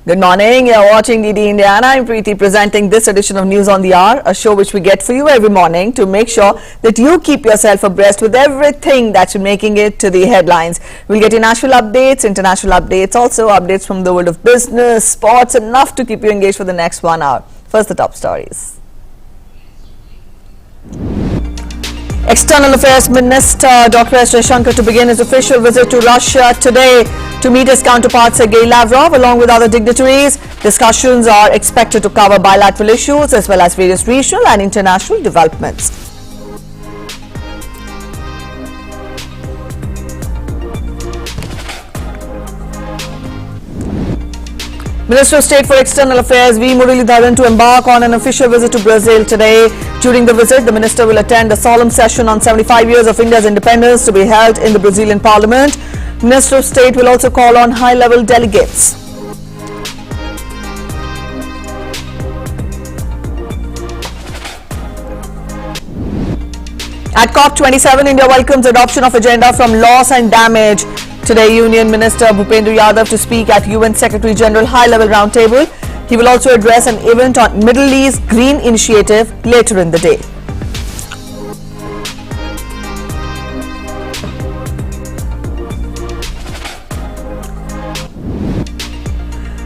Good morning, you're watching DD India and I'm Preeti presenting this edition of News on the Hour, a show which we get for you every morning to make sure that you keep yourself abreast with everything that's making it to the headlines. We'll get you national updates, international updates, also updates from the world of business, sports, enough to keep you engaged for the next 1 hour. First, the top stories. External Affairs Minister Dr. S. Zelenskiy to begin his official visit to Russia today to meet his counterpart Sergei Lavrov along with other dignitaries. Discussions are expected to cover bilateral issues as well as various regional and international developments. Minister of State for External Affairs V. Muraleedharan to embark on an official visit to Brazil today. During the visit, the minister will attend a solemn session on 75 years of India's independence to be held in the Brazilian Parliament. Minister of State will also call on high-level delegates. At COP27, India welcomes adoption of agenda from loss and damage. Today, Union Minister Bhupendra Yadav to speak at UN Secretary General High-Level Roundtable. He will also address an event on Middle East Green Initiative later in the day.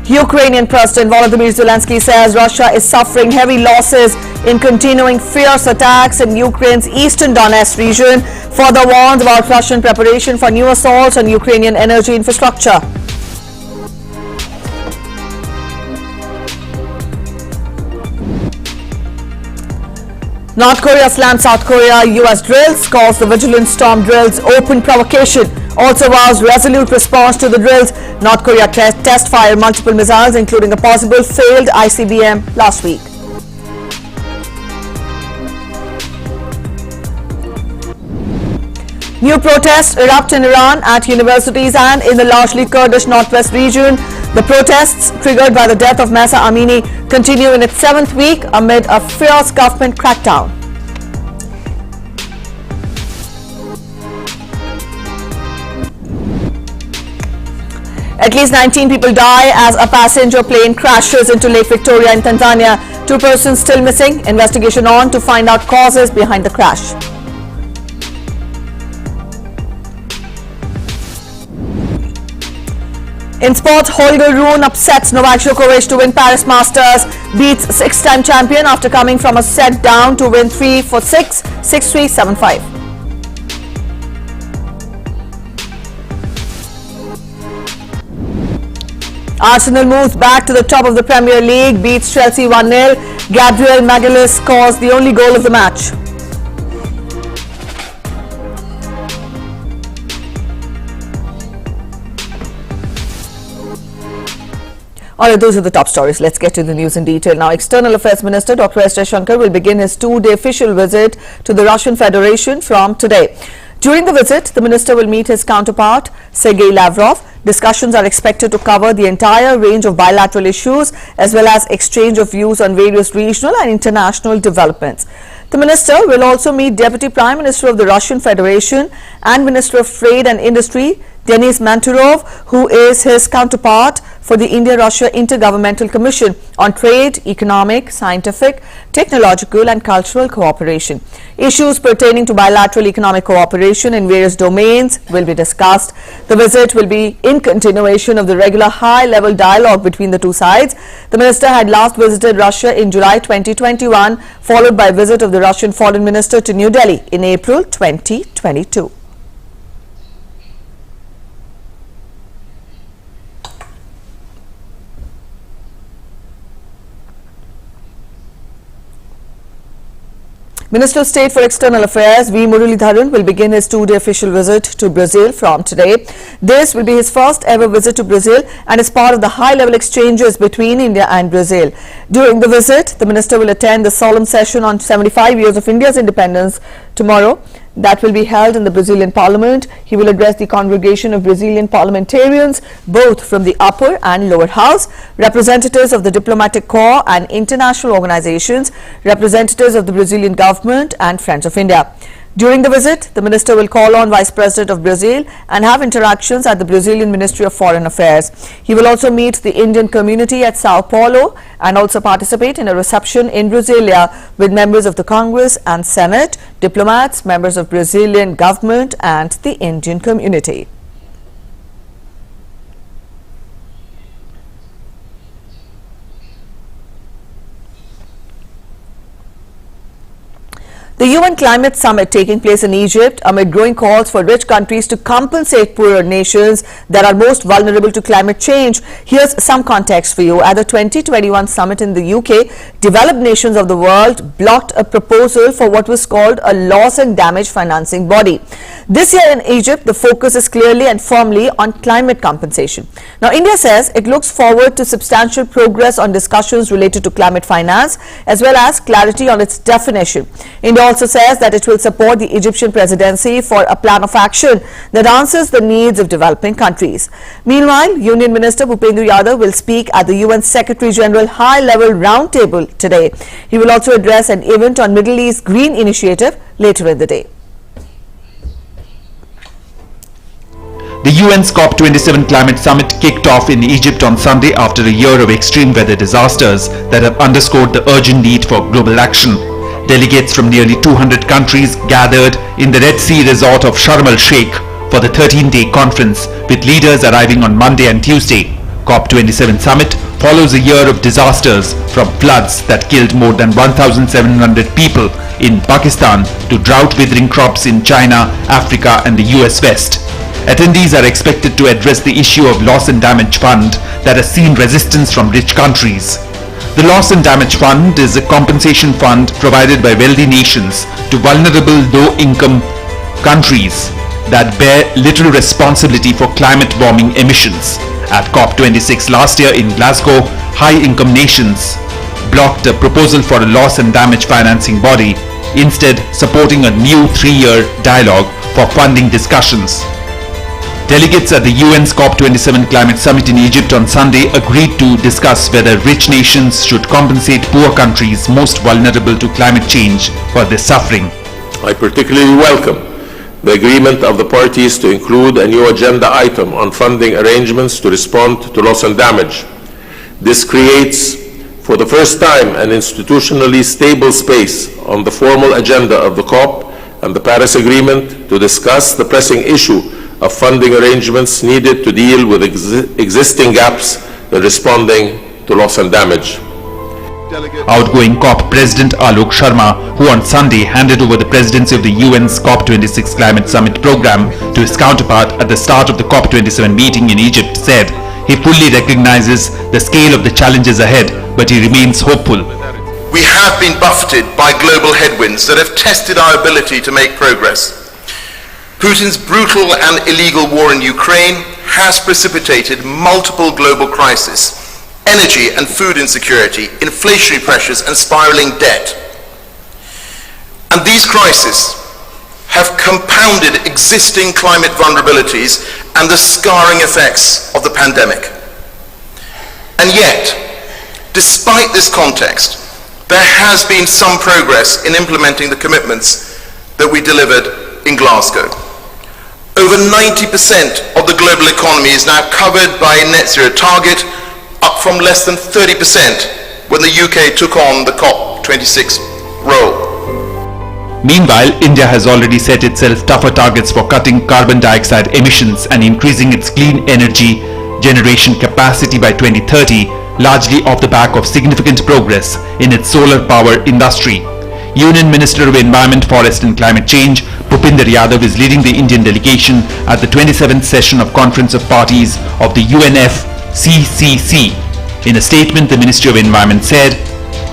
Ukrainian President Volodymyr Zelenskiy says Russia is suffering heavy losses in continuing fierce attacks in Ukraine's eastern Donetsk region. Further warns about Russian preparation for new assaults on Ukrainian energy infrastructure. North Korea slammed South Korea-U.S. drills, calls the vigilant storm drills open provocation. Also vows resolute response to the drills. North Korea test fired multiple missiles, including a possible failed ICBM last week. New protests erupt in Iran at universities and in the largely Kurdish northwest region. The protests, triggered by the death of Mahsa Amini, continue in its 7th week amid a fierce government crackdown. At least 19 people die as a passenger plane crashes into Lake Victoria in Tanzania. 2 persons still missing. Investigation on to find out causes behind the crash. In sports, Holger Rune upsets Novak Djokovic to win Paris Masters, beats 6-time champion after coming from a set down to win 3-4-6, 6-3, 7-5. Arsenal moves back to the top of the Premier League, beats Chelsea 1-0. Gabriel Magalhaes scores the only goal of the match. Alright, those are the top stories. Let's get to the news in detail. Now, External Affairs Minister Dr. S. Zelenskiy will begin his 2-day official visit to the Russian Federation from today. During the visit, the minister will meet his counterpart, Sergei Lavrov. Discussions are expected to cover the entire range of bilateral issues as well as exchange of views on various regional and international developments. The minister will also meet Deputy Prime Minister of the Russian Federation and Minister of Trade and Industry, Denis Manturov, who is his counterpart for the India-Russia Intergovernmental Commission on Trade, Economic, Scientific, Technological and Cultural Cooperation. Issues pertaining to bilateral economic cooperation in various domains will be discussed. The visit will be in continuation of the regular high-level dialogue between the two sides. The minister had last visited Russia in July 2021, followed by a visit of the Russian Foreign Minister to New Delhi in April 2022. Minister of State for External Affairs V. Muraleedharan will begin his 2-day official visit to Brazil from today. This will be his first ever visit to Brazil and is part of the high-level exchanges between India and Brazil. During the visit, the minister will attend the solemn session on 75 years of India's independence tomorrow. That will be held in the Brazilian Parliament. He will address the congregation of Brazilian parliamentarians, both from the upper and lower house, representatives of the diplomatic corps and international organizations, representatives of the Brazilian government and Friends of India. During the visit, the minister will call on Vice President of Brazil and have interactions at the Brazilian Ministry of Foreign Affairs. He will also meet the Indian community at Sao Paulo and also participate in a reception in Brasilia with members of the Congress and Senate, diplomats, members of Brazilian government and the Indian community. The UN Climate Summit taking place in Egypt amid growing calls for rich countries to compensate poorer nations that are most vulnerable to climate change. Here's some context for you. At the 2021 summit in the UK, developed nations of the world blocked a proposal for what was called a loss and damage financing body. This year in Egypt, the focus is clearly and firmly on climate compensation. Now, India says it looks forward to substantial progress on discussions related to climate finance as well as clarity on its definition. India also says that it will support the Egyptian presidency for a plan of action that answers the needs of developing countries. Meanwhile, Union Minister Bhupendra Yadav will speak at the UN Secretary General High-Level Roundtable today. He will also address an event on Middle East Green Initiative later in the day. The UN's COP27 Climate Summit kicked off in Egypt on Sunday after a year of extreme weather disasters that have underscored the urgent need for global action. Delegates from nearly 200 countries gathered in the Red Sea resort of Sharm el-Sheikh for the 13-day conference, with leaders arriving on Monday and Tuesday. COP27 summit follows a year of disasters, from floods that killed more than 1,700 people in Pakistan to drought-withering crops in China, Africa and the US West. Attendees are expected to address the issue of loss and damage fund that has seen resistance from rich countries. The Loss and Damage Fund is a compensation fund provided by wealthy nations to vulnerable low-income countries that bear little responsibility for climate warming emissions. At COP26 last year in Glasgow, high-income nations blocked a proposal for a loss and damage financing body, instead supporting a new 3-year dialogue for funding discussions. Delegates at the UN's COP27 Climate Summit in Egypt on Sunday agreed to discuss whether rich nations should compensate poor countries most vulnerable to climate change for their suffering. I particularly welcome the agreement of the parties to include a new agenda item on funding arrangements to respond to loss and damage. This creates, for the first time, an institutionally stable space on the formal agenda of the COP and the Paris Agreement to discuss the pressing issue of funding arrangements needed to deal with existing gaps in responding to loss and damage. Outgoing COP President Alok Sharma, who on Sunday handed over the presidency of the UN's COP26 Climate Summit program to his counterpart at the start of the COP27 meeting in Egypt, said he fully recognizes the scale of the challenges ahead, but he remains hopeful. We have been buffeted by global headwinds that have tested our ability to make progress. Putin's brutal and illegal war in Ukraine has precipitated multiple global crises: energy and food insecurity, inflationary pressures and spiraling debt. And these crises have compounded existing climate vulnerabilities and the scarring effects of the pandemic. And yet, despite this context, there has been some progress in implementing the commitments that we delivered in Glasgow. Over 90% of the global economy is now covered by a net zero target, up from less than 30% when the UK took on the COP26 role. Meanwhile, India has already set itself tougher targets for cutting carbon dioxide emissions and increasing its clean energy generation capacity by 2030, largely off the back of significant progress in its solar power industry. Union Minister of Environment, Forest and Climate Change, Bhupendra Yadav, is leading the Indian delegation at the 27th session of Conference of Parties of the UNFCCC. In a statement, the Ministry of Environment said,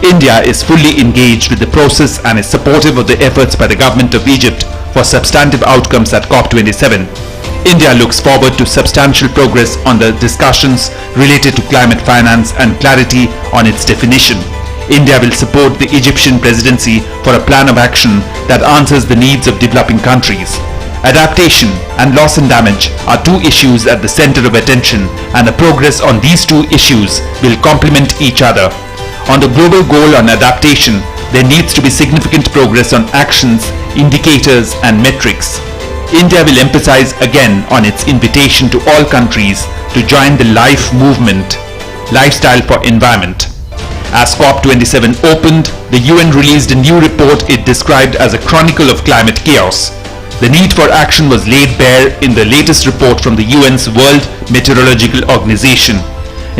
India is fully engaged with the process and is supportive of the efforts by the government of Egypt for substantive outcomes at COP27. India looks forward to substantial progress on the discussions related to climate finance and clarity on its definition. India will support the Egyptian presidency for a plan of action that answers the needs of developing countries. Adaptation and loss and damage are two issues at the center of attention, and the progress on these two issues will complement each other. On the global goal on adaptation, there needs to be significant progress on actions indicators and metrics. India will emphasize again on its invitation to all countries to join the LIFE movement, Lifestyle for Environment. As COP27 opened, the UN released a new report it described as a chronicle of climate chaos. The need for action was laid bare in the latest report from the UN's World Meteorological Organization.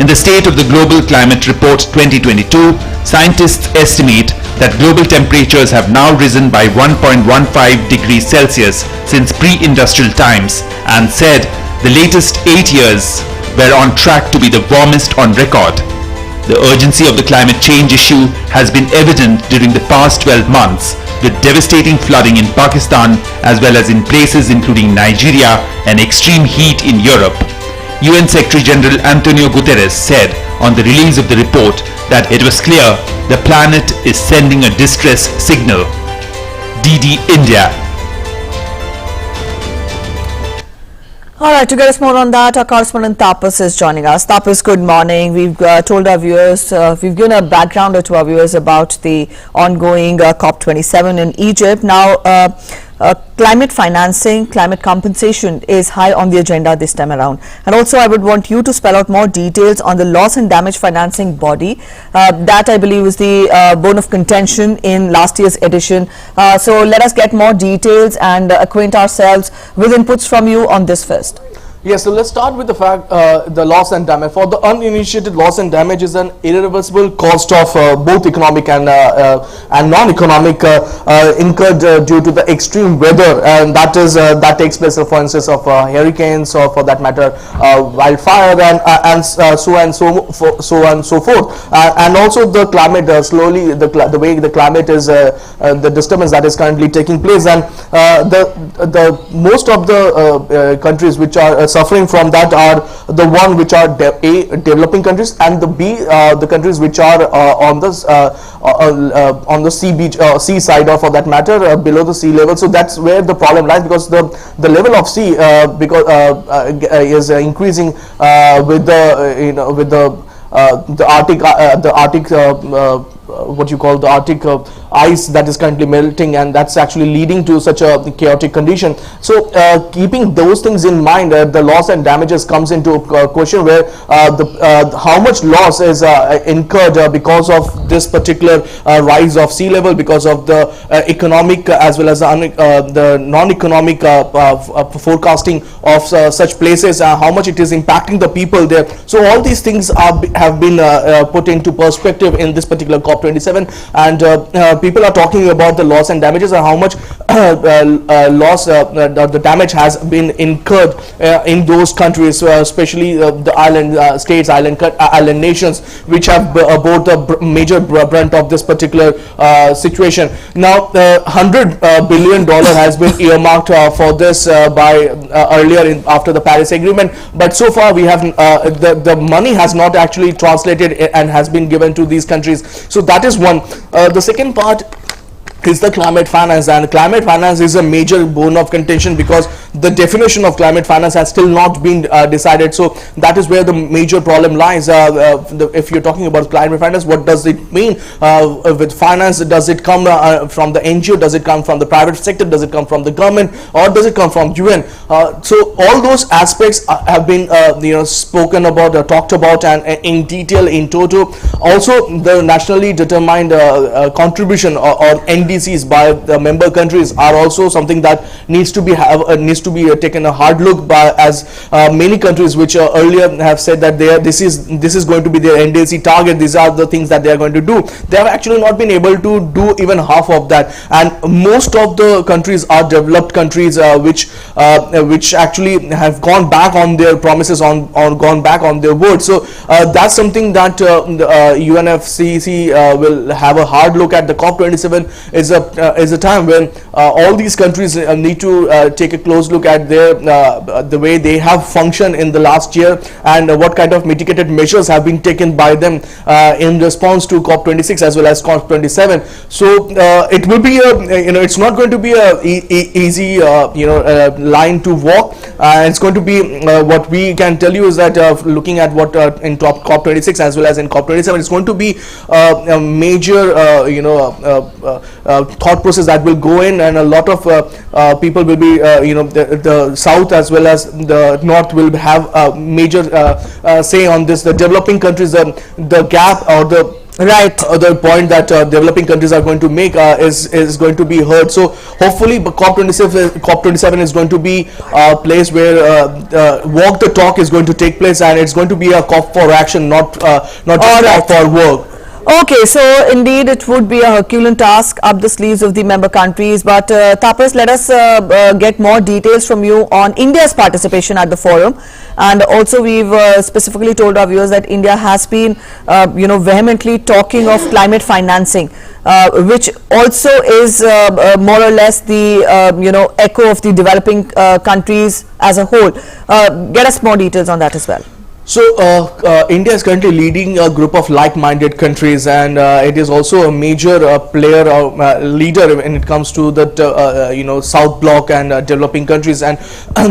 In the State of the Global Climate Report 2022, scientists estimate that global temperatures have now risen by 1.15 degrees Celsius since pre-industrial times, and said the latest 8 years were on track to be the warmest on record. The urgency of the climate change issue has been evident during the past 12 months, with devastating flooding in Pakistan as well as in places including Nigeria and extreme heat in Europe. UN Secretary General Antonio Guterres said on the release of the report that it was clear the planet is sending a distress signal. DD India. Alright, to get us more on that, our correspondent Tapas is joining us. Tapas, good morning. We've told our viewers, we've given a backgrounder to our viewers about the ongoing COP27 in Egypt. Now, climate financing, climate compensation is high on the agenda this time around. And also, I would want you to spell out more details on the loss and damage financing body. That, I believe, is the bone of contention in last year's edition. So let us get more details and acquaint ourselves with inputs from you on this first. Yes, so let's start with the fact, the loss and damage. For the uninitiated, loss and damage is an irreversible cost of both economic and non-economic incurred due to the extreme weather, and that takes place, for instance, of hurricanes, or for that matter, wildfire, and so on and so forth. And also the climate, the way the climate is, the disturbance that is currently taking place, and the most of the countries which are suffering from that are the one which are developing countries, and the countries which are on the sea side, or for that matter below the sea level. So that's where the problem lies, because the level of sea is increasing with the Arctic what you call the Arctic ice that is currently melting, and that's actually leading to such a chaotic condition. So keeping those things in mind, the loss and damages comes into question, where how much loss is incurred because of this particular rise of sea level, because of the economic as well as the non-economic forecasting of such places, how much it is impacting the people there. So all these things have been put into perspective in this particular COP27, and people are talking about the loss and damages, and how much the damage has been incurred in those countries, especially the island states, island nations, which have bore the major brunt of this particular situation. Now, $100 billion has been earmarked for this by earlier after the Paris Agreement, but so far we have the money has not actually translated and has been given to these countries. So that is one. The second part is the climate finance, and climate finance is a major bone of contention, because the definition of climate finance has still not been decided. So that is where the major problem lies. If you're talking about climate finance, what does it mean? With finance, does it come from the NGO, does it come from the private sector, does it come from the government, or does it come from UN? So all those aspects have been spoken about, talked about, and in detail, in toto. Also, the nationally determined contribution or NDCs by the member countries are also something that needs to be taken a hard look by, as many countries which earlier have said that this is going to be their NDC target, these are the things that they are going to do. They have actually not been able to do even half of that, and most of the countries are developed countries which actually have gone back on their promises, gone back on their words. So that's something that the UNFCCC will have a hard look at. The COP27 is a time when all these countries need to take a close look at the way they have functioned in the last year, and what kind of mitigated measures have been taken by them in response to COP26 as well as COP27. So it will be it's not going to be a easy line to walk. It's going to be what we can tell you is that looking at what in COP26 as well as in COP27, it's going to be a major thought process that will go in, and a lot of people will be, the south as well as the north will have a major say on this. The developing countries, the gap or the the point that developing countries are going to make is going to be heard. So hopefully COP27 is going to be a place where walk the talk is going to take place, and it's going to be a COP for action, not just COP for work. Okay, so indeed it would be a Herculean task up the sleeves of the member countries, but Tapas, let us get more details from you on India's participation at the forum. And also we've specifically told our viewers that India has been vehemently talking of climate financing, which also is more or less the echo of the developing countries as a whole. Get us more details on that as well. So India is currently leading a group of like-minded countries, and it is also a major player or leader when it comes to the South Bloc and developing countries, and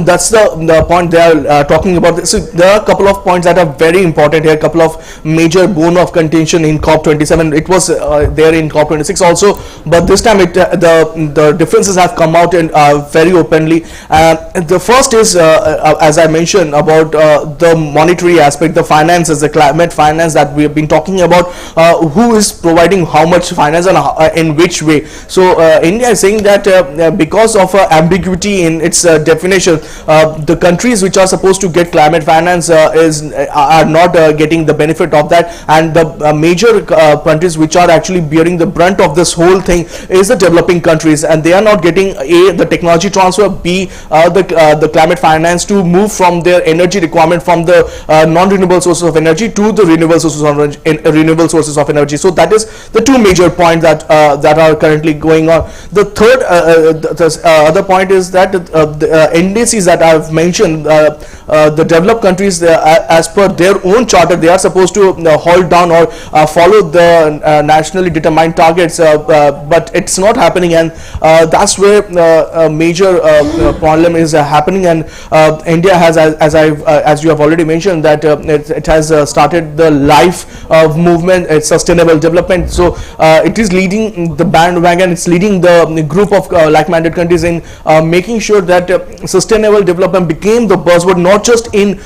that's the point they are talking about. So there are a couple of points that are very important here, a couple of major bone of contention in COP27. It was there in COP26 also, but this time the differences have come out in very openly. The first is, as I mentioned, about the monetary aspect, the finances, the climate finance that we have been talking about, who is providing how much finance and in which way. So India is saying that because of ambiguity in its definition, the countries which are supposed to get climate finance are not getting the benefit of that, and the major countries which are actually bearing the brunt of this whole thing is the developing countries, and they are not getting the technology transfer, b the climate finance to move from their energy requirement from the non-renewable sources of energy to the renewable sources of energy. So that is the two major points that are currently going on. The third other point is that the NDCs that I have mentioned, the developed countries, as per their own charter, they are supposed to hold down or follow the nationally determined targets, but it's not happening, and that's where a major problem is happening. And India has, as you have already mentioned, that it has started the life movement, sustainable development. So it is leading the bandwagon, it's leading the group of like-minded countries in making sure that sustainable development became the buzzword, not just in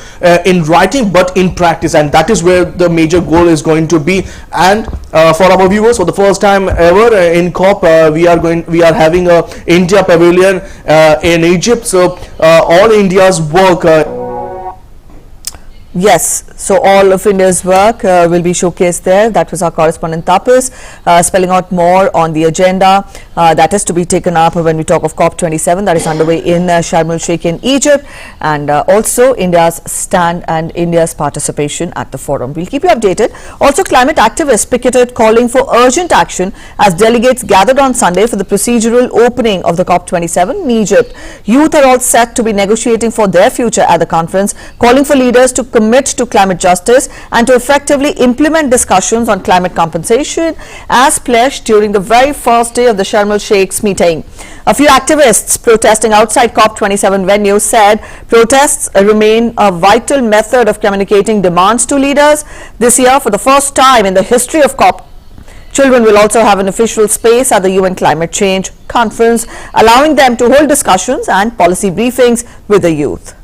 writing but in practice, and that is where the major goal is going to be. And for our viewers, for the first time ever in COP, we are having a India pavilion in Egypt. So all India's work, yes, so all of India's work will be showcased there. That was our correspondent Tapas spelling out more on the agenda that is to be taken up when we talk of COP27 that is underway in Sharm el-Sheikh in Egypt, and also India's stand and India's participation at the forum. We'll keep you updated. Also, climate activists picketed calling for urgent action as delegates gathered on Sunday for the procedural opening of the COP27 in Egypt. Youth are all set to be negotiating for their future at the conference, calling for leaders to commit to climate justice and to effectively implement discussions on climate compensation as pledged during the very first day of the Sharm el-Sheikh's meeting. A few activists protesting outside COP27 venue said protests remain a vital method of communicating demands to leaders. This year, for the first time in the history of COP, children will also have an official space at the UN Climate Change Conference, allowing them to hold discussions and policy briefings with the youth.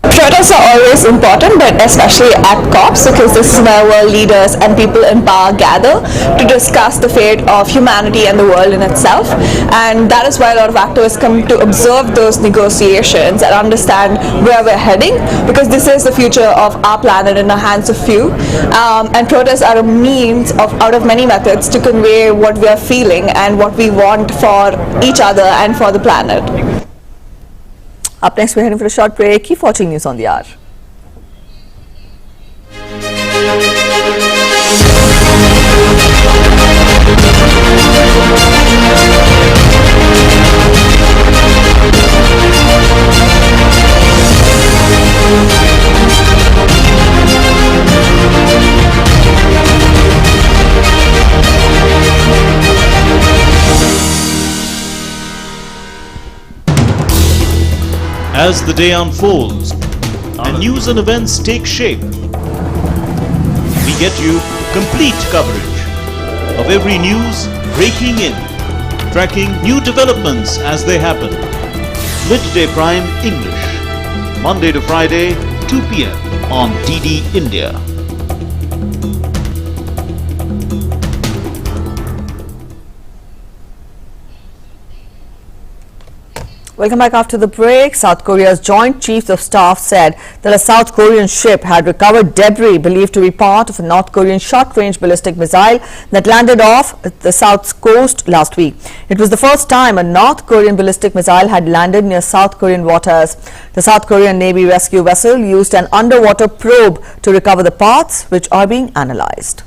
Protests are always important, but especially at COPs, because this is where world leaders and people in power gather to discuss the fate of humanity and the world in itself. And that is why a lot of activists come to observe those negotiations and understand where we're heading, because this is the future of our planet in the hands of few. And protests are a means out of many methods to convey what we are feeling and what we want for each other and for the planet. Up next, we're heading for a short break. Keep watching News on the Hour. As the day unfolds and news and events take shape, we get you complete coverage of every news breaking in, tracking new developments as they happen. Midday Prime English, Monday to Friday, 2 p.m. on DD India. Welcome back after the break. South Korea's Joint Chiefs of Staff said that a South Korean ship had recovered debris believed to be part of a North Korean short-range ballistic missile that landed off the south coast last week. It was the first time a North Korean ballistic missile had landed near South Korean waters. The South Korean Navy rescue vessel used an underwater probe to recover the parts, which are being analyzed.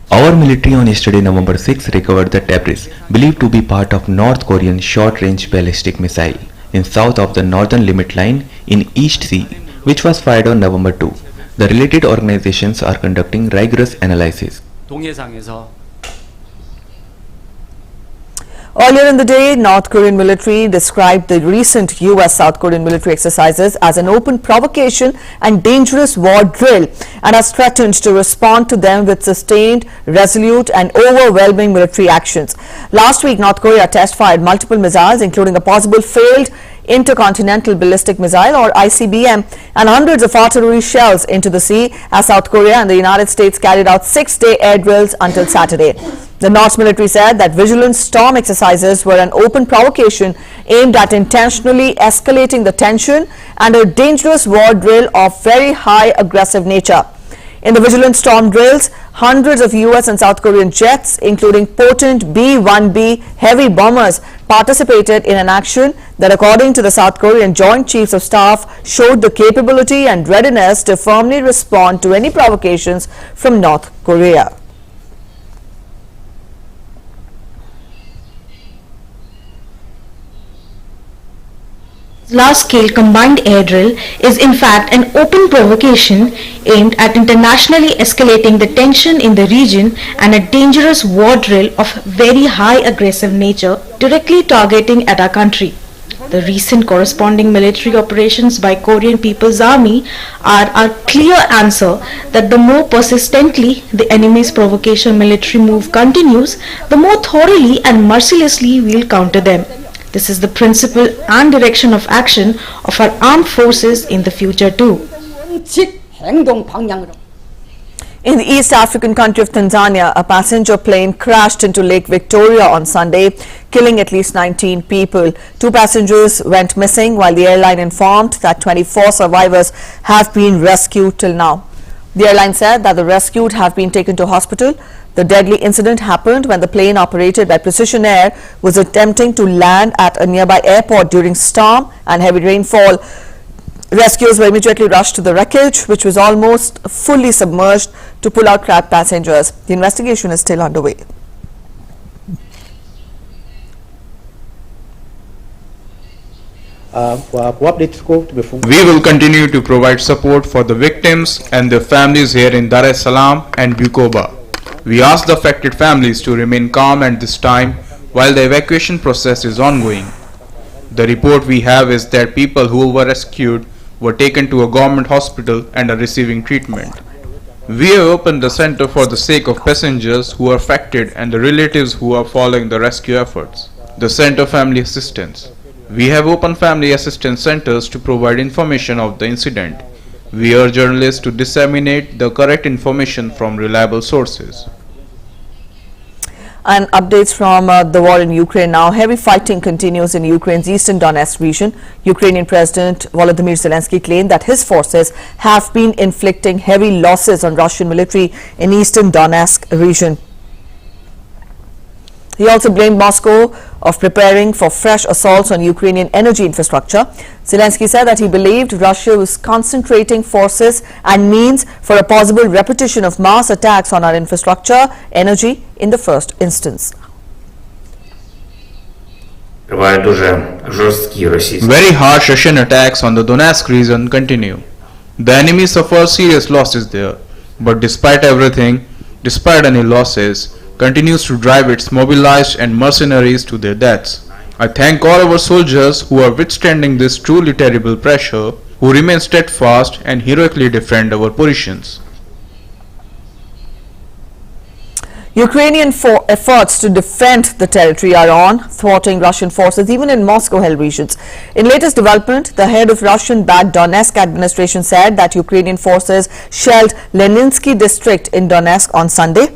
Our military on yesterday November 6 recovered the debris believed to be part of North Korean short-range ballistic missile in south of the northern limit line in East Sea, which was fired on November 2. The related organizations are conducting rigorous analysis. Earlier in the day, North Korean military described the recent U.S.-South Korean military exercises as an open provocation and dangerous war drill and has threatened to respond to them with sustained, resolute and overwhelming military actions. Last week, North Korea test-fired multiple missiles, including a possible failed intercontinental ballistic missile or ICBM, and hundreds of artillery shells into the sea as South Korea and the United States carried out 6-day air drills until Saturday. The North military said that vigilant storm exercises were an open provocation aimed at intentionally escalating the tension and a dangerous war drill of very high aggressive nature. In the vigilant storm drills, hundreds of U.S. and South Korean jets, including potent B-1B heavy bombers, participated in an action that, according to the South Korean Joint Chiefs of Staff, showed the capability and readiness to firmly respond to any provocations from North Korea. Large-scale combined air drill is in fact an open provocation aimed at internationally escalating the tension in the region and a dangerous war drill of very high aggressive nature directly targeting at our country. The recent corresponding military operations by Korean People's Army are a clear answer that the more persistently the enemy's provocation military move continues, the more thoroughly and mercilessly we'll counter them. This is the principle and direction of action of our armed forces in the future too. In the East African country of Tanzania, a passenger plane crashed into Lake Victoria on Sunday, killing at least 19 people. 2 passengers went missing, while the airline informed that 24 survivors have been rescued till now. The airline said that the rescued have been taken to hospital. The deadly incident happened when the plane operated by Precision Air was attempting to land at a nearby airport during storm and heavy rainfall. Rescuers were immediately rushed to the wreckage, which was almost fully submerged, to pull out trapped passengers. The investigation is still underway. We will continue to provide support for the victims and their families here in Dar es Salaam and Bukoba. We ask the affected families to remain calm at this time while the evacuation process is ongoing. The report we have is that people who were rescued were taken to a government hospital and are receiving treatment. We have opened the center for the sake of passengers who are affected and the relatives who are following the rescue efforts. The Center Family Assistance. We have opened family assistance centers to provide information of the incident. We urge journalists to disseminate the correct information from reliable sources. And updates from the war in Ukraine now. Heavy fighting continues in Ukraine's eastern Donetsk region. Ukrainian President Volodymyr Zelenskiy claimed that his forces have been inflicting heavy losses on Russian military in eastern Donetsk region. He also blamed Moscow of preparing for fresh assaults on Ukrainian energy infrastructure. Zelensky said that he believed Russia was concentrating forces and means for a possible repetition of mass attacks on our infrastructure, energy in the first instance. Very harsh Russian attacks on the Donetsk region continue. The enemy suffers serious losses there, but despite everything, despite any losses, continues to drive its mobilized and mercenaries to their deaths. I thank all our soldiers who are withstanding this truly terrible pressure, who remain steadfast and heroically defend our positions. Ukrainian efforts to defend the territory are on, thwarting Russian forces even in Moscow-held regions. In latest development, the head of Russian-backed Donetsk administration said that Ukrainian forces shelled Zelenskiy district in Donetsk on Sunday.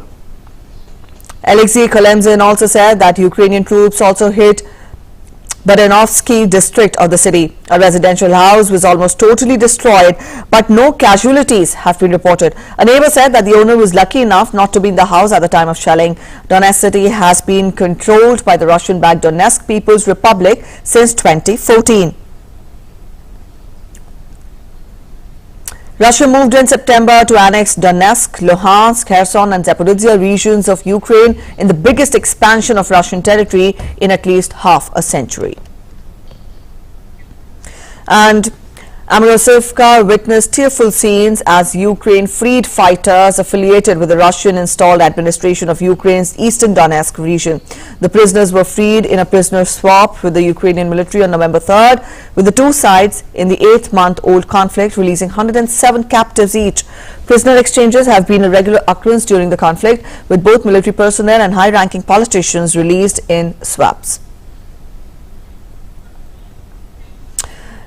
Alexei Kolemzin also said that Ukrainian troops also hit Baranovsky district of the city. A residential house was almost totally destroyed, but no casualties have been reported. A neighbor said that the owner was lucky enough not to be in the house at the time of shelling. Donetsk city has been controlled by the Russian-backed Donetsk People's Republic since 2014. Russia moved in September to annex Donetsk, Luhansk, Kherson and Zaporizhia regions of Ukraine in the biggest expansion of Russian territory in at least half a century. And Amorosivka witnessed tearful scenes as Ukraine freed fighters affiliated with the Russian-installed administration of Ukraine's eastern Donetsk region. The prisoners were freed in a prisoner swap with the Ukrainian military on November 3rd, with the two sides in the 8-month-old conflict releasing 107 captives each. Prisoner exchanges have been a regular occurrence during the conflict, with both military personnel and high-ranking politicians released in swaps.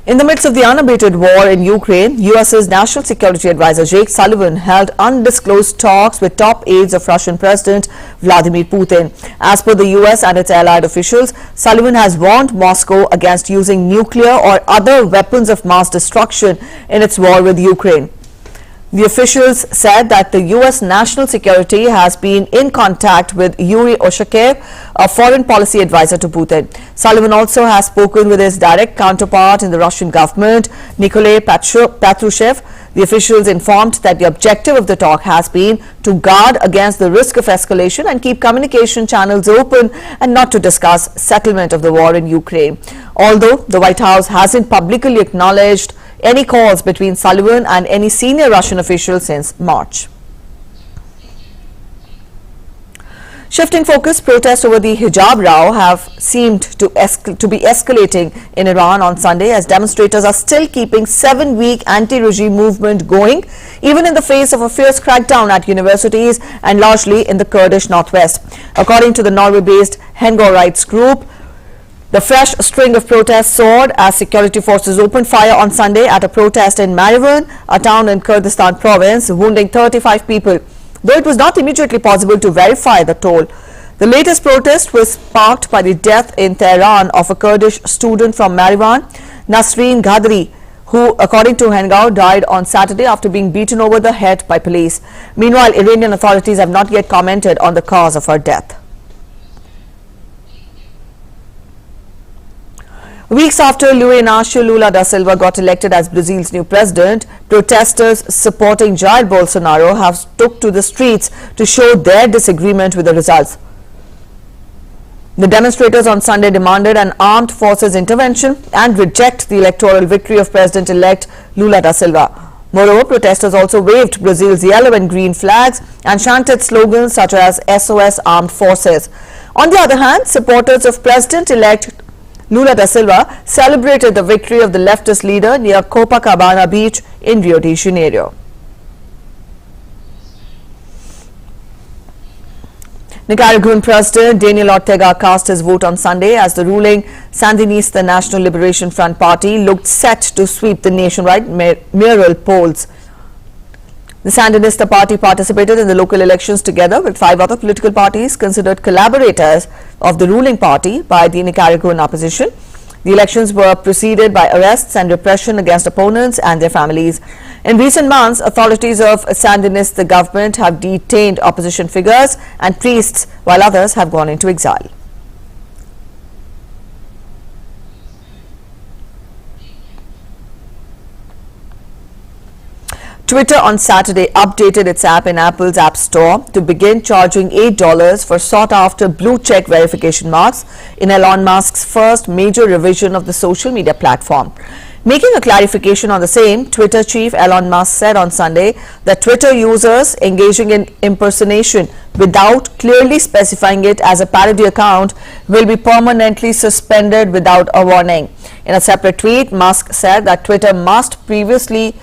In the midst of the unabated war in Ukraine, U.S.'s National Security Advisor Jake Sullivan held undisclosed talks with top aides of Russian President Vladimir Putin. As per the U.S. and its allied officials, Sullivan has warned Moscow against using nuclear or other weapons of mass destruction in its war with Ukraine. The officials said that the U.S. national security has been in contact with Yuri Oshakev, a foreign policy advisor to Putin. Sullivan also has spoken with his direct counterpart in the Russian government, Nikolai Patrushev. The officials informed that the objective of the talk has been to guard against the risk of escalation and keep communication channels open and not to discuss settlement of the war in Ukraine. Although the White House hasn't publicly acknowledged any calls between Sullivan and any senior Russian official since March. Shifting focus, protests over the hijab row have seemed to be escalating in Iran on Sunday as demonstrators are still keeping 7-week anti-regime movement going, even in the face of a fierce crackdown at universities and largely in the Kurdish northwest. According to the Norway-based Hengor rights group, the fresh string of protests soared as security forces opened fire on Sunday at a protest in Muraleedharan, a town in Kurdistan province, wounding 35 people, though it was not immediately possible to verify the toll. The latest protest was sparked by the death in Tehran of a Kurdish student from Muraleedharan, Nasreen Ghadri, who, according to Hengor, died on Saturday after being beaten over the head by police. Meanwhile, Iranian authorities have not yet commented on the cause of her death. Weeks after Luiz Inácio Lula da Silva got elected as Brazil's new president, protesters supporting Jair Bolsonaro have took to the streets to show their disagreement with the results. The demonstrators on Sunday demanded an armed forces intervention and reject the electoral victory of President-elect Lula da Silva. Moreover, protesters also waved Brazil's yellow and green flags and chanted slogans such as SOS Armed Forces. On the other hand, supporters of President-elect Lula da Silva celebrated the victory of the leftist leader near Copacabana Beach in Rio de Janeiro. Nicaraguan President Daniel Ortega cast his vote on Sunday as the ruling Sandinista National Liberation Front party looked set to sweep the nationwide mayoral polls. The Sandinista party participated in the local elections together with 5 other political parties considered collaborators of the ruling party by the Nicaraguan opposition. The elections were preceded by arrests and repression against opponents and their families. In recent months, authorities of Sandinista government have detained opposition figures and priests, while others have gone into exile. Twitter on Saturday updated its app in Apple's App Store to begin charging $8 for sought-after blue-check verification marks in Elon Musk's first major revision of the social media platform. Making a clarification on the same, Twitter chief Elon Musk said on Sunday that Twitter users engaging in impersonation without clearly specifying it as a parody account will be permanently suspended without a warning. In a separate tweet, Musk said that Twitter previously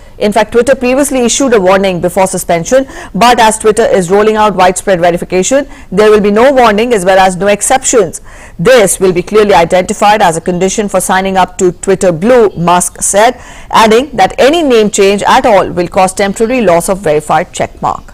issued a warning before suspension, but as Twitter is rolling out widespread verification, there will be no warning as well as no exceptions. This will be clearly identified as a condition for signing up to Twitter Blue, Musk said, adding that any name change at all will cause temporary loss of verified checkmark.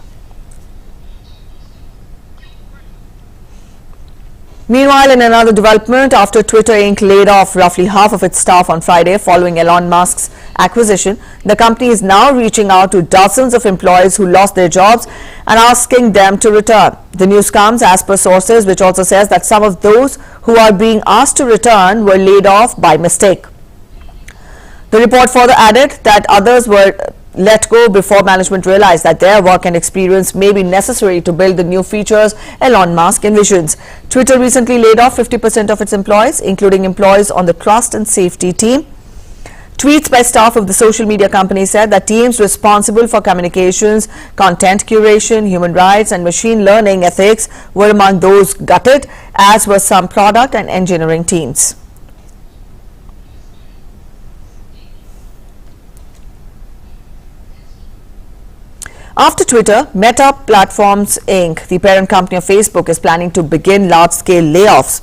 Meanwhile, in another development, after Twitter Inc. laid off roughly half of its staff on Friday following Elon Musk's acquisition, the company is now reaching out to dozens of employees who lost their jobs and asking them to return. The news comes as per sources, which also says that some of those who are being asked to return were laid off by mistake. The report further added that others were let go before management realized that their work and experience may be necessary to build the new features Elon Musk envisions. Twitter recently laid off 50% of its employees, including employees on the trust and safety team. Tweets by staff of the social media company said that teams responsible for communications, content curation, human rights and machine learning ethics were among those gutted, as were some product and engineering teams. After Twitter, Meta Platforms Inc., the parent company of Facebook, is planning to begin large-scale layoffs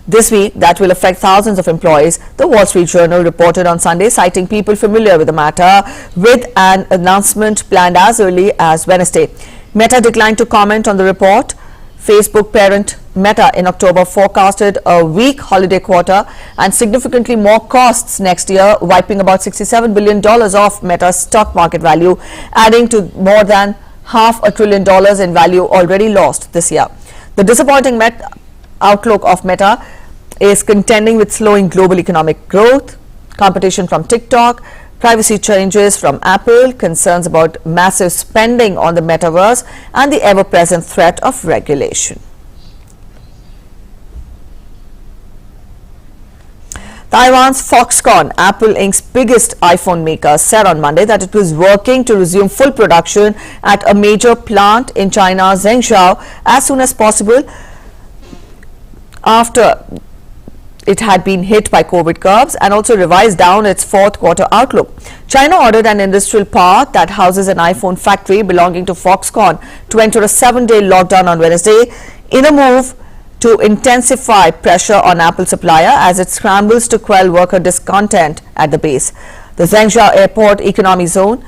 this week that will affect thousands of employees. The Wall Street Journal reported on Sunday, citing people familiar with the matter, with an announcement planned as early as Wednesday. Meta declined to comment on the report. Facebook parent Meta in October forecasted a weak holiday quarter and significantly more costs next year, wiping about $67 billion off Meta's stock market value, adding to more than $500 billion in value already lost this year. The disappointing outlook of Meta is contending with slowing global economic growth, competition from TikTok, privacy changes from Apple, concerns about massive spending on the metaverse, and the ever-present threat of regulation. Taiwan's Foxconn, Apple Inc.'s biggest iPhone maker, said on Monday that it was working to resume full production at a major plant in China's Zhengzhou as soon as possible after it had been hit by COVID curbs, and also revised down its fourth quarter outlook. China ordered an industrial park that houses an iPhone factory belonging to Foxconn to enter a 7-day lockdown on Wednesday in a move to intensify pressure on Apple supplier as it scrambles to quell worker discontent at the base. The Zhengzhou Airport Economy Zone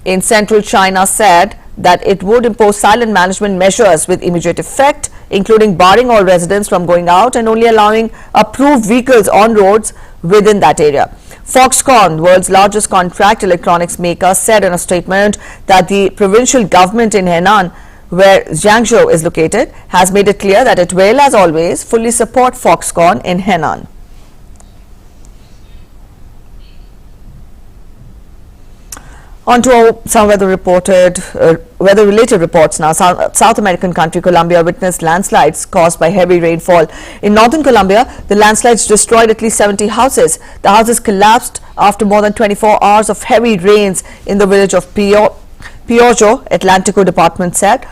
in central China said that it would impose silent management measures with immediate effect, including barring all residents from going out and only allowing approved vehicles on roads within that area. Foxconn, world's largest contract electronics maker, said in a statement that the provincial government in Henan, where Zhengzhou is located, has made it clear that it will, as always, fully support Foxconn in Henan. On to some weather-related reports now. South American country Colombia witnessed landslides caused by heavy rainfall. In northern Colombia, the landslides destroyed at least 70 houses. The houses collapsed after more than 24 hours of heavy rains in the village of Piojó, Atlántico department said.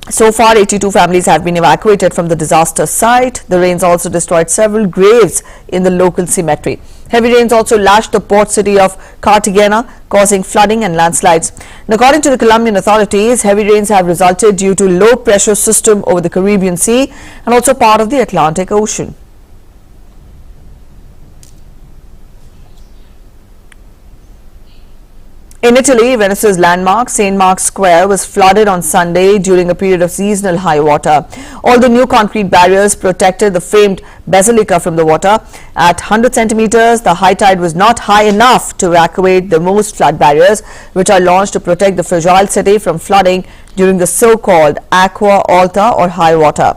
So far, 82 families have been evacuated from the disaster site. The rains also destroyed several graves in the local cemetery. Heavy rains also lashed the port city of Cartagena, causing flooding and landslides. And according to the Colombian authorities, heavy rains have resulted due to low pressure system over the Caribbean Sea and also part of the Atlantic Ocean. In Italy, Venice's landmark St. Mark's Square was flooded on Sunday during a period of seasonal high water. Although new concrete barriers protected the famed basilica from the water, at 100 centimeters, the high tide was not high enough to evacuate the most flood barriers, which are launched to protect the fragile city from flooding during the so-called aqua alta or high water.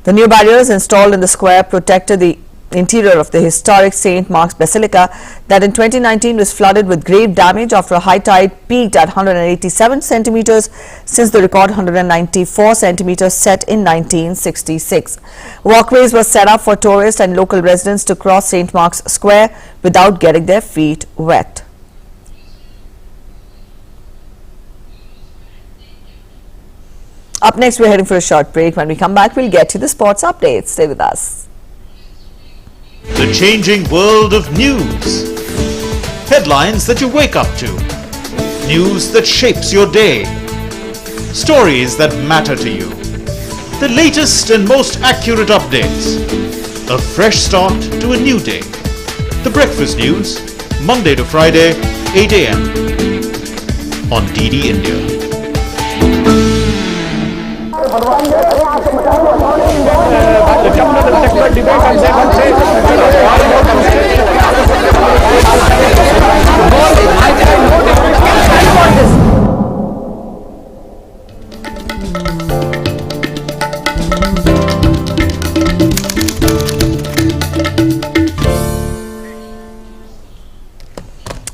The new barriers installed in the square protected the interior of the historic St. Mark's Basilica that in 2019 was flooded with grave damage after a high tide peaked at 187 centimeters since the record 194 centimeters set in 1966. Walkways were set up for tourists and local residents to cross St. Mark's Square without getting their feet wet. Up next, we're heading for a short break. When we come back, we'll get to the sports updates. Stay with us. The changing world of news. Headlines that you wake up to. News that shapes your day. Stories that matter to you. The latest and most accurate updates. A fresh start to a new day. The Breakfast News, Monday to Friday, 8 a.m. on DD India.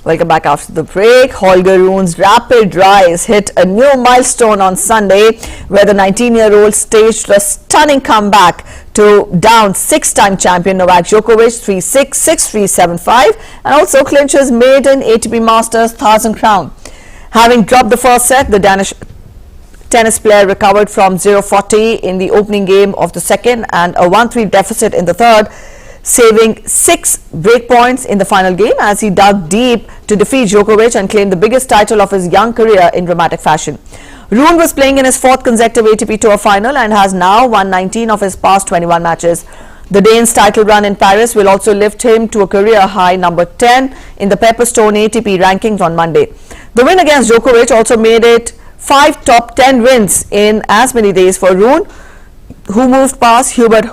Welcome back after the break. Holgaroon's rapid rise hit a new milestone on Sunday, where the 19-year-old staged a stunning comeback to down six-time champion Novak Djokovic 3-6, 6-3, 7-5, and also clinches maiden ATP Masters 1000 crown. Having dropped the first set, the Danish tennis player recovered from 0-40 in the opening game of the second and a 1-3 deficit in the third, saving 6 breakpoints in the final game as he dug deep to defeat Djokovic and claim the biggest title of his young career in dramatic fashion. Rune was playing in his 4th consecutive ATP Tour final and has now won 19 of his past 21 matches. The Dane's title run in Paris will also lift him to a career high number 10 in the Pepperstone ATP rankings on Monday. The win against Djokovic also made it 5 top 10 wins in as many days for Rune, who moved past Hubert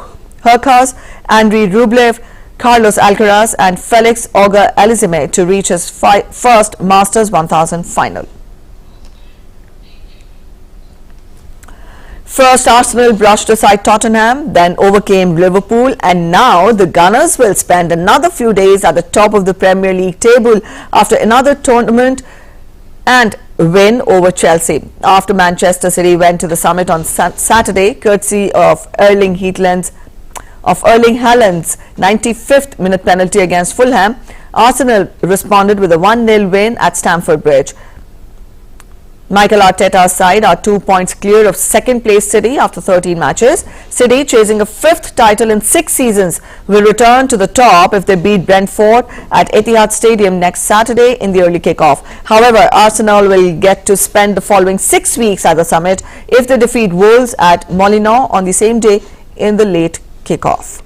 Hurkacz, Andrei Rublev, Carlos Alcaraz and Felix Auger-Aliassime to reach his first Masters 1000 final. First, Arsenal brushed aside Tottenham, then overcame Liverpool, and now the Gunners will spend another few days at the top of the Premier League table after another tournament and win over Chelsea. After Manchester City went to the summit on Saturday, courtesy of Erling Haaland's 95th minute penalty against Fulham, Arsenal responded with a 1-0 win at Stamford Bridge. Mikel Arteta's side are 2 points clear of second place City after 13 matches. City, chasing a 5th title in 6 seasons, will return to the top if they beat Brentford at Etihad Stadium next Saturday in the early kickoff. However, Arsenal will get to spend the following 6 weeks at the summit if they defeat Wolves at Molineux on the same day in the late kickoff.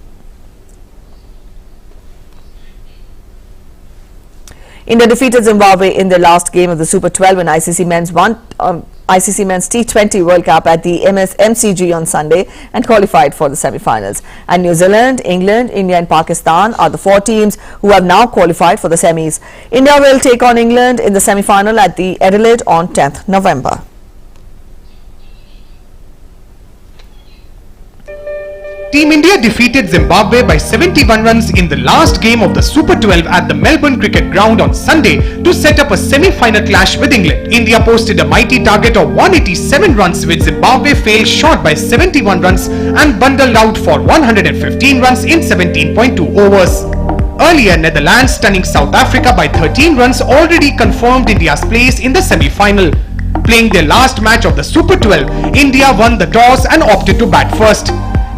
India defeated Zimbabwe in their last game of the Super 12 in ICC Men's T20 World Cup at the MCG on Sunday and qualified for the semi-finals. And New Zealand, England, India and Pakistan are the 4 teams who have now qualified for the semis. India will take on England in the semi-final at the Adelaide on 10th November. Team India defeated Zimbabwe by 71 runs in the last game of the Super 12 at the Melbourne Cricket Ground on Sunday to set up a semi-final clash with England. India posted a mighty target of 187 runs, which Zimbabwe failed short by 71 runs and bundled out for 115 runs in 17.2 overs. Earlier, Netherlands stunning South Africa by 13 runs already confirmed India's place in the semi-final. Playing their last match of the Super 12, India won the toss and opted to bat first.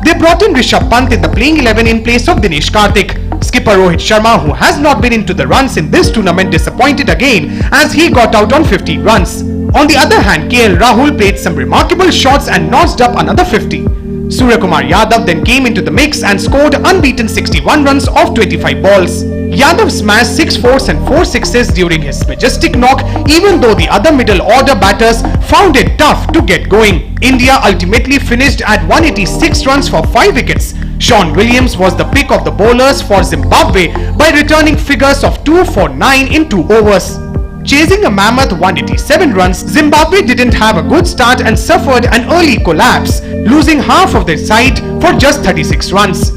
They brought in Rishabh Pant in the playing 11 in place of Dinesh Karthik. Skipper Rohit Sharma, who has not been into the runs in this tournament, disappointed again as he got out on 15 runs. On the other hand, KL Rahul played some remarkable shots and notched up another 50. Suryakumar Yadav then came into the mix and scored unbeaten 61 runs off 25 balls. Yadav smashed 6 fours and 4 sixes during his majestic knock, even though the other middle order batters found it tough to get going. India ultimately finished at 186 runs for 5 wickets. Sean Williams was the pick of the bowlers for Zimbabwe by returning figures of 2 for 9 in 2 overs. Chasing a mammoth 187 runs, Zimbabwe didn't have a good start and suffered an early collapse, losing half of their side for just 36 runs.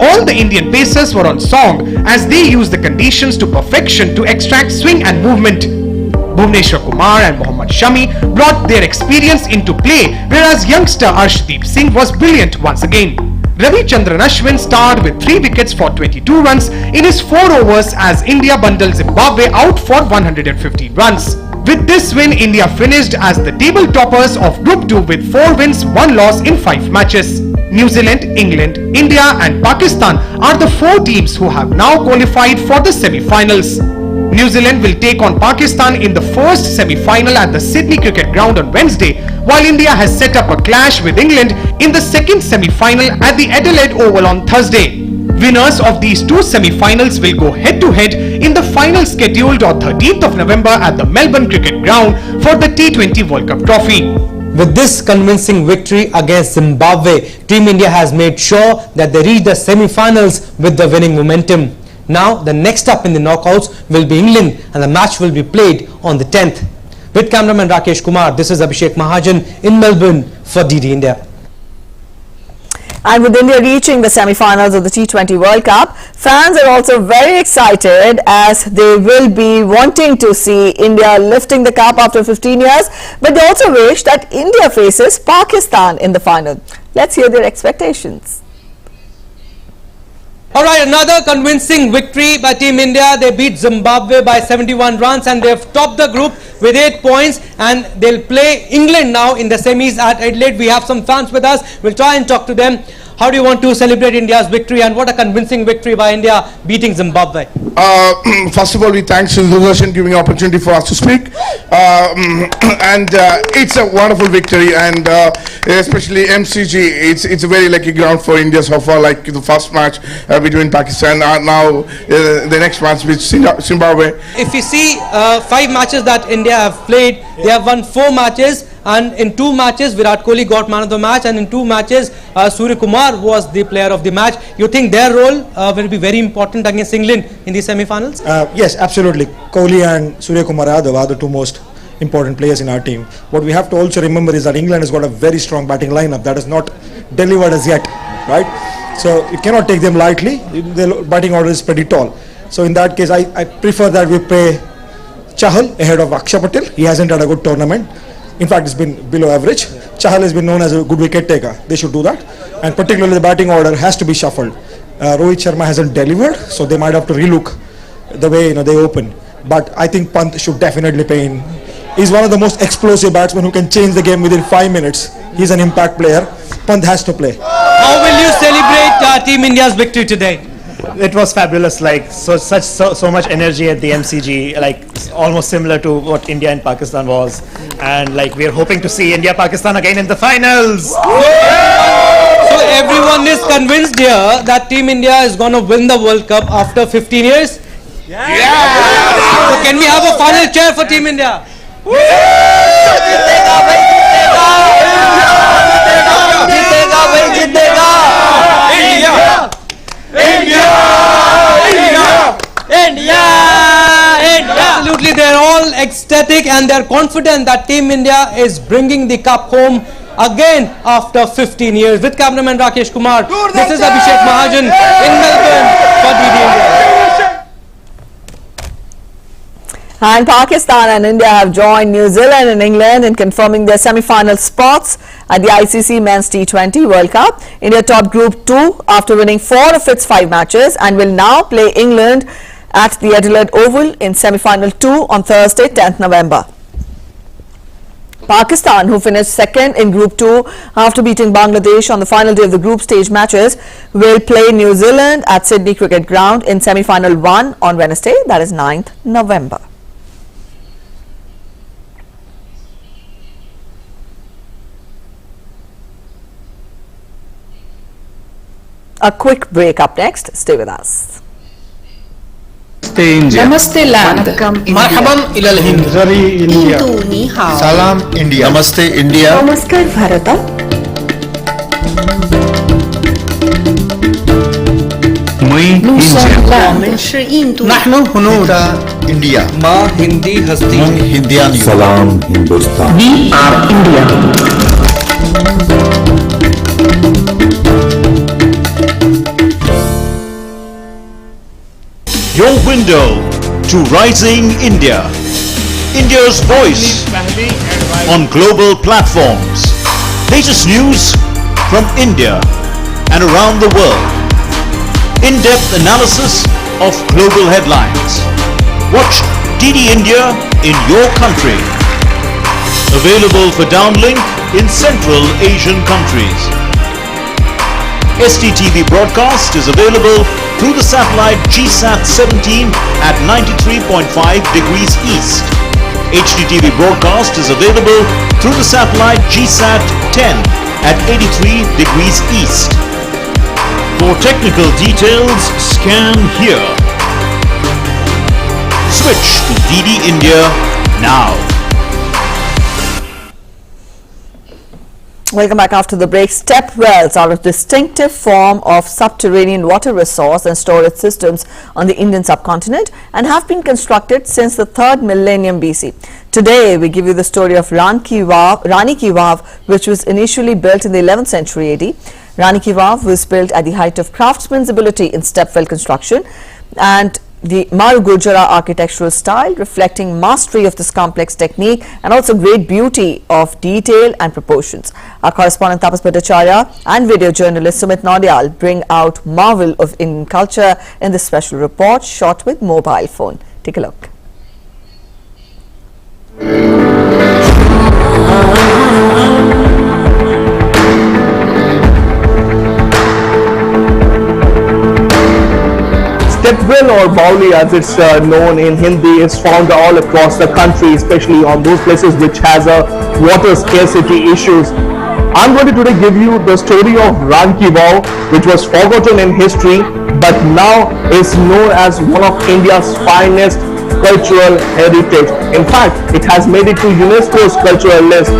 All the Indian pacers were on song as they used the conditions to perfection to extract swing and movement. Bhuvneshwar Kumar and Mohammad Shami brought their experience into play, whereas youngster Arshdeep Singh was brilliant once again. Ravichandran Ashwin starred with 3 wickets for 22 runs in his 4 overs as India bundled Zimbabwe out for 115 runs. With this win, India finished as the table toppers of Group 2 with 4 wins, 1 loss in 5 matches. New Zealand, England, India and Pakistan are the 4 teams who have now qualified for the semi-finals. New Zealand will take on Pakistan in the first semi-final at the Sydney Cricket Ground on Wednesday, while India has set up a clash with England in the second semi-final at the Adelaide Oval on Thursday. Winners of these 2 semi-finals will go head-to-head in the final scheduled on 13th of November at the Melbourne Cricket Ground for the T20 World Cup trophy. With this convincing victory against Zimbabwe, Team India has made sure that they reach the semi-finals with the winning momentum. Now, the next up in the knockouts will be England and the match will be played on the 10th. With cameraman Rakesh Kumar, this is Abhishek Mahajan in Melbourne for DD India. And with India reaching the semi-finals of the T20 World Cup, fans are also very excited as they will be wanting to see India lifting the cup after 15 years. But they also wish that India faces Pakistan in the final. Let's hear their expectations. Alright, another convincing victory by Team India. They beat Zimbabwe by 71 runs and they've topped the group with 8 points, and they'll play England now in the semis at Adelaide. We have some fans with us. We'll try and talk to them. How do you want to celebrate India's victory, and what a convincing victory by India beating Zimbabwe? First of all, we thank Sudarshan giving opportunity for us to speak, and it's a wonderful victory, and especially MCG, it's a very lucky ground for India so far. Like the first match between Pakistan, now the next match with Zimbabwe. If you see 5 matches that India have played, they have won 4 matches, and in 2 matches Virat Kohli got man of the match, and in 2 matches Surya Kumar was the player of the match. You think their role will be very important against England in the semi-finals? Yes, absolutely. Kohli and Surya Kumar Yadav are the 2 most important players in our team. What we have to also remember is that England has got a very strong batting lineup that is not delivered as yet, right? So you cannot take them lightly. The batting order is pretty tall. So in that case, I prefer that we play Chahal ahead of Akshay Patel. He hasn't had a good tournament. In fact, it's been below average. Chahal has been known as a good wicket taker. They should do that. And particularly the batting order has to be shuffled. Rohit Sharma hasn't delivered, so they might have to relook the way they open. But I think Pant should definitely play in. He's one of the most explosive batsmen who can change the game within 5 minutes. He's an impact player. Pant has to play. How will you celebrate Team India's victory today? It was fabulous, like so much energy at the MCG, like almost similar to what India and Pakistan was, and like we are hoping to see India Pakistan again in the finals. So everyone is convinced here that Team India is going to win the World Cup after 15 years? So can we have a final cheer for Team India? Absolutely, they're all ecstatic and they're confident that Team India is bringing the cup home again after 15 years. With cameraman Rakesh Kumar, this is Abhishek Mahajan in Melbourne for DD India. And Pakistan and India have joined New Zealand and England in confirming their semi-final spots at the ICC Men's T20 World Cup. India topped Group 2 after winning 4 of its 5 matches and will now play England at the Adelaide Oval in semi-final 2 on Thursday, 10th November. Pakistan, who finished second in Group 2 after beating Bangladesh on the final day of the group stage matches, will play New Zealand at Sydney Cricket Ground in semi-final 1 on Wednesday, that is 9th November. A quick break up next. Stay with us. Namaste land. Marhaban ila al-Hind. India. Salam India. Namaste India. Namaskar Bharata. Nous sommes l'âme. Nahnu hunud India. Ma Hindi Hasti. Hindian. Salam Hindustan. We are India. Your window to rising India. India's voice on global platforms. Latest news from India and around the world. In-depth analysis of global headlines. Watch DD India in your country. Available for downlink in Central Asian countries. STTV broadcast is available through the satellite GSAT 17 at 93.5 degrees east. HDTV broadcast is available through the satellite GSAT 10 at 83 degrees east. For technical details, scan here. Switch to DD India now. Welcome back after the break. Step wells are a distinctive form of subterranean water resource and storage systems on the Indian subcontinent and have been constructed since the 3rd millennium BC. Today, we give you the story of Rani Ki Vav, which was initially built in the 11th century AD. Rani Ki Vav was built at the height of craftsman's ability in step well construction, and the Mar Gujara architectural style reflecting mastery of this complex technique and also great beauty of detail and proportions. Our correspondent Tapas Bhattacharya and video journalist Sumit Naudiyal bring out marvel of Indian culture in this special report shot with mobile phone. Take a look. Stepwell or Bauli, as it's known in Hindi, is found all across the country, especially on those places which has a water scarcity issues. I'm going to today give you the story of Rani Ki Vav, which was forgotten in history but now is known as one of India's finest cultural heritage. In fact, it has made it to UNESCO's cultural list.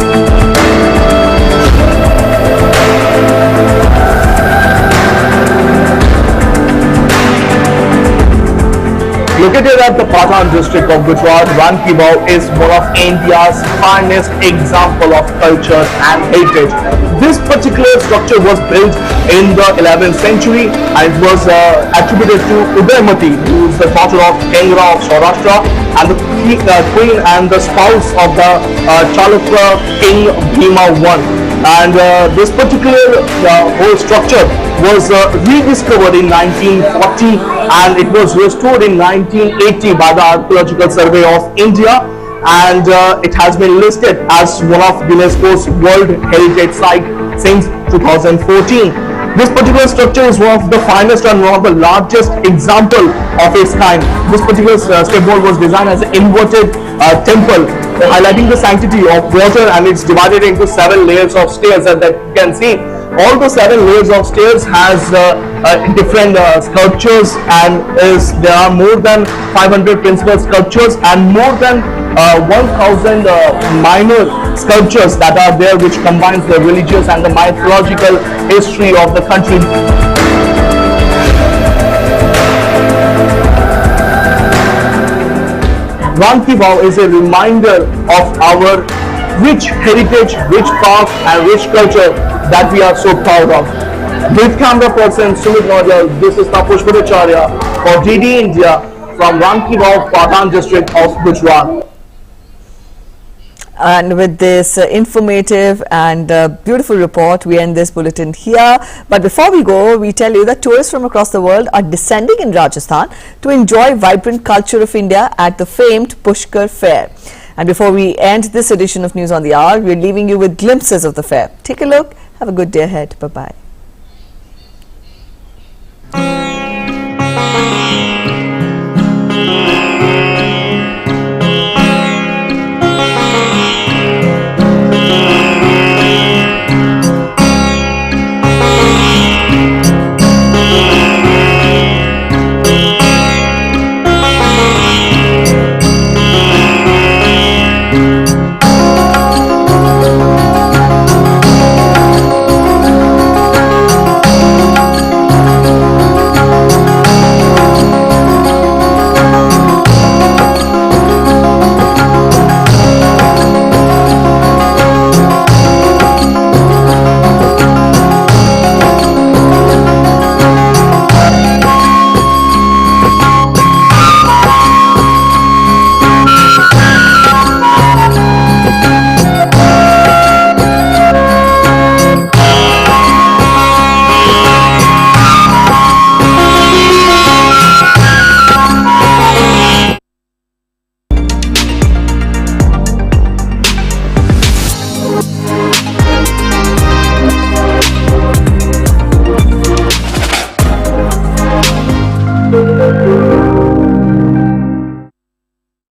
Located at the Patan district of Gujarat, Rani Ki Vav is one of India's finest example of culture and heritage. This particular structure was built in the 11th century and it was attributed to Udaymati, who is the daughter of Kengra of Saurashtra and the queen and the spouse of the Chalukya king Bhima I. And this particular whole structure was rediscovered in 1940 and it was restored in 1980 by the Archaeological Survey of India, and it has been listed as one of UNESCO's World Heritage Site since 2014. This particular structure is one of the finest and one of the largest example of its kind. This particular step wall was designed as an inverted temple, highlighting the sanctity of water, and it's divided into 7 layers of stairs that you can see. All the 7 layers of stairs has different sculptures, and there are more than 500 principal sculptures and more than 1,000 minor sculptures that are there, which combines the religious and the mythological history of the country. Rani Ki Vav is a reminder of our rich heritage, rich past and rich culture that we are so proud of. With camera person Sumit Naudiyal, this is Tapas Bhattacharya for DD India from Rani Ki Vav, Patan district of Gujarat. And with this informative and beautiful report, we end this bulletin here. But before we go, we tell you that tourists from across the world are descending in Rajasthan to enjoy vibrant culture of India at the famed Pushkar Fair. And before we end this edition of News on the Hour, we're leaving you with glimpses of the fair. Take a look. Have a good day ahead. Bye-bye.